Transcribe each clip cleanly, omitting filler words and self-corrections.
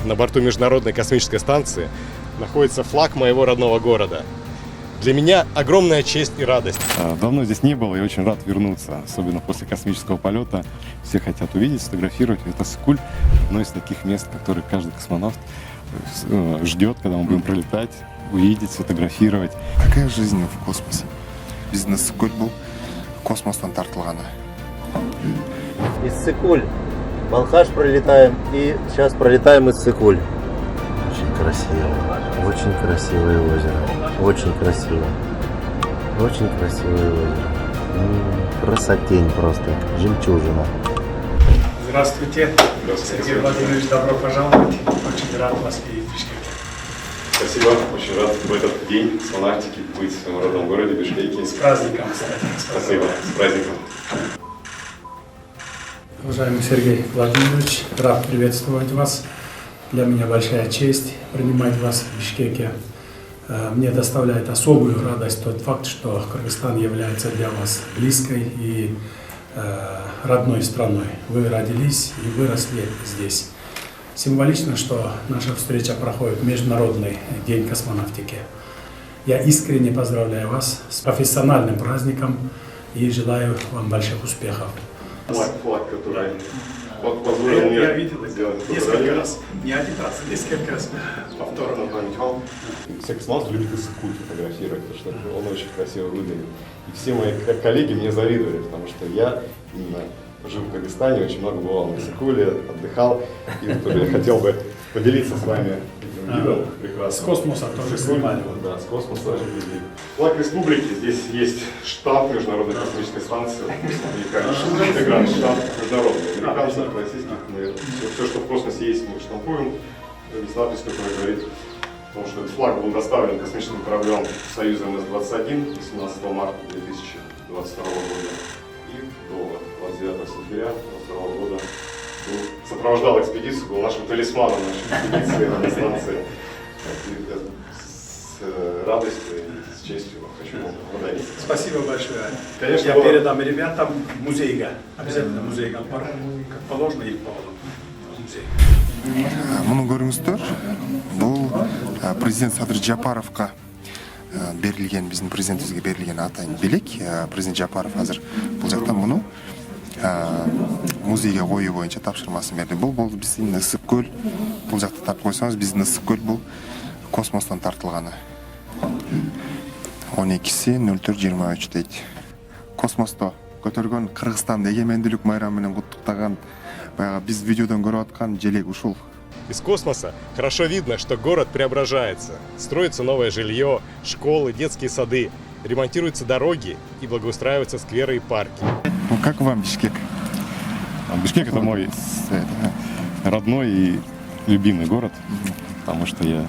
на борту Международной космической станции находится флаг моего родного города. Для меня огромная честь и радость. Давно здесь не было и очень рад вернуться, особенно после космического полета. Все хотят увидеть, сфотографировать. Это Иссык-Куль, одно из таких мест, которые каждый космонавт ждет, когда мы будем пролетать, увидеть, сфотографировать. Какая жизнь в космосе? Бизнес Иссык-Куль был космостан тартылганы. Иссык-Куль. Балхаш пролетаем и сейчас пролетаем Иссык-Куль. Очень красиво. Очень красивое озеро. Очень красиво. Очень красивое озеро. Красотень просто. Жемчужина. Здравствуйте. Сергей Владимирович, добро пожаловать. Очень рад вас видеть в Бишкеке. Спасибо. Очень рад в этот день космонавтики быть в своем родном городе Бишкеке. С праздником, кстати. Спасибо. С праздником. Уважаемый Сергей Владимирович, рад приветствовать вас. Для меня большая честь принимать вас в Бишкеке. Мне доставляет особую радость тот факт, что Кыргызстан является для вас близкой и родной страной. Вы родились и выросли здесь. Символично, что наша встреча проходит в Международный день космонавтики. Я искренне поздравляю вас с профессиональным праздником и желаю вам больших успехов. Флаг, который позволил мне Я видел сделать несколько раз, не один раз, несколько раз повторно. Все космонавты любят Иссык-Куль фотографировать, потому что он очень красиво выглядит. И все мои коллеги мне завидовали, потому что я именно жил в Кыргызстане, очень много бывал на Иссык-Куле, отдыхал. И вот я хотел бы поделиться с вами этим видом прекрасным. С космоса тоже снимали. Да, с космоса тоже видели. Флаг республики. Здесь есть штаб Международной космической станции. Уникальный штаб международный. Американцев, российских. Все, что в космосе есть, мы штампуем. Есть надпись, которая говорит, потому что этот флаг был доставлен космическим кораблем Союза МС-21 18 марта 2022 года. И до 29 сентября 2022 года сопровождал экспедицию, был нашим талисманом нашей экспедиции на станции. С радостью и с честью хочу вам подарить. Спасибо большое. Конечно, Я было... передам ребятам музейга. Обязательно музейга. Как положено и положено. Музей. Мұны көріңіздер, бұл президент Садыр Жапаровқа берілген, біздің президентімізге берілген атайын белек. Президент Жапаров қазір бұл жақтан мұны музейге қою бойынша тапсырмасын берді. Бұл болды біздің Иссык-Куль. Бұл жақта тартып қойсаңыз, біздің Иссык-Куль бұл космостан тартылғаны. 12-04-23 дейді. Космосто көтерген Қырғызстанды егеменділік майрамымен құттықтаған біз видеодан көріп отқан желек ушул. Из космоса хорошо видно, что город преображается. Строится новое жилье, школы, детские сады, ремонтируются дороги и благоустраиваются скверы и парки. Ну как вам Бишкек? Бишкек — это мой родной и любимый город, потому что я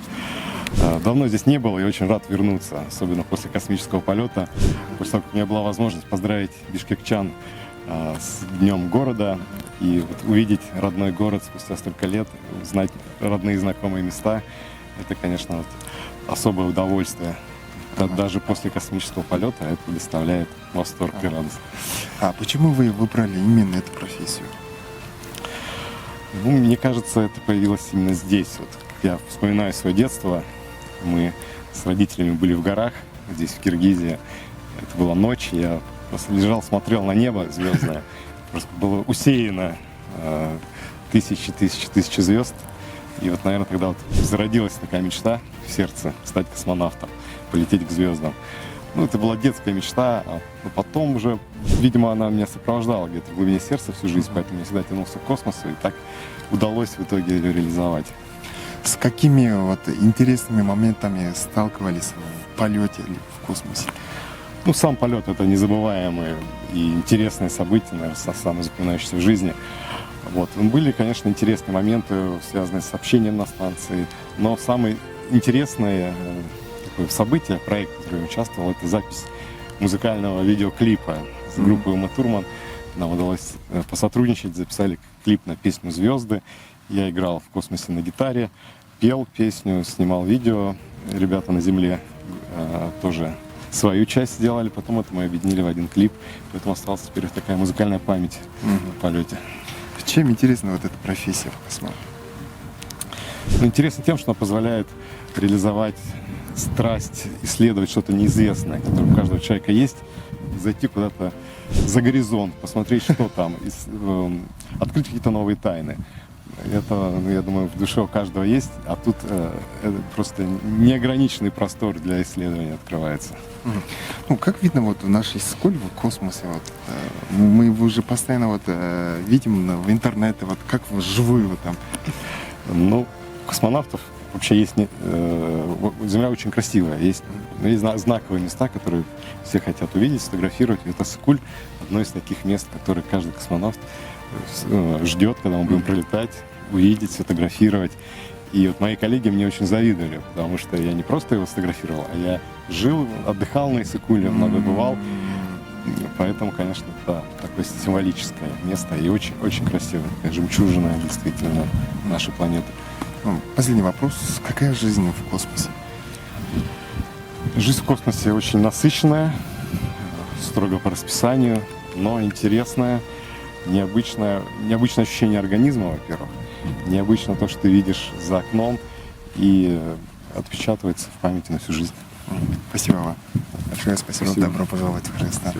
давно здесь не был и очень рад вернуться, особенно после космического полета. После того, как у меня была возможность поздравить бишкекчан с Днем города и вот увидеть родной город спустя столько лет, узнать родные знакомые места, это, конечно, вот особое удовольствие. Даже после космического полета это доставляет восторг и радость. А почему вы выбрали именно эту профессию? Ну, мне кажется, это появилось именно здесь. Вот, я вспоминаю свое детство. Мы с родителями были в горах, здесь, в Киргизии. Это была ночь, я просто лежал, смотрел на небо звездное. Просто было усеяно тысячи звезд. И вот, наверное, тогда вот зародилась такая мечта в сердце стать космонавтом, полететь к звездам. Ну, это была детская мечта, а потом уже, видимо, она меня сопровождала где-то в глубине сердца всю жизнь, поэтому я всегда тянулся к космосу, и так удалось в итоге ее реализовать. С какими вот интересными моментами сталкивались в полете или в космосе? Ну, сам полет — это незабываемые и интересные события, наверное, самые запоминающиеся в жизни. Вот. Были, конечно, интересные моменты, связанные с общением на станции, но самые интересные события, проект, в котором я участвовал, это запись музыкального видеоклипа с группой Uma Thurman. Нам удалось посотрудничать, записали клип на песню «Звезды». Я играл в космосе на гитаре, пел песню, снимал видео. Ребята на Земле тоже свою часть сделали, потом это мы объединили в один клип. Поэтому осталась теперь такая музыкальная память в полете. Чем интересна вот эта профессия в космонавте? Но интересно тем, что она позволяет реализовать страсть, исследовать что-то неизвестное, которое у каждого человека есть, зайти куда-то за горизонт, посмотреть, что там, открыть какие-то новые тайны. Это, я думаю, в душе у каждого есть, а тут это просто неограниченный простор для исследования открывается. Ну, как видно, вот в нашей школе, в космосе, вот, мы его уже постоянно вот, видим в интернете, вот как вживую вот там. Ну, космонавтов вообще есть... Земля очень красивая. Есть знаковые места, которые все хотят увидеть, сфотографировать. Это Сыкуль — одно из таких мест, которые каждый космонавт ждет, когда мы будем пролетать, увидеть, сфотографировать. И вот мои коллеги мне очень завидовали, потому что я не просто его сфотографировал, а я жил, отдыхал на Иссык-Куле, много бывал. Поэтому, конечно, да, такое символическое место и очень, очень красивое. Такая жемчужина, действительно, нашей планеты. Последний вопрос. Какая жизнь в космосе? Жизнь в космосе очень насыщенная, строго по расписанию, но интересная, необычное ощущение организма, во-первых. Необычно то, что ты видишь за окном и отпечатывается в памяти на всю жизнь. Спасибо вам. Большое спасибо. Спасибо. Добро пожаловать в Кыргызстан.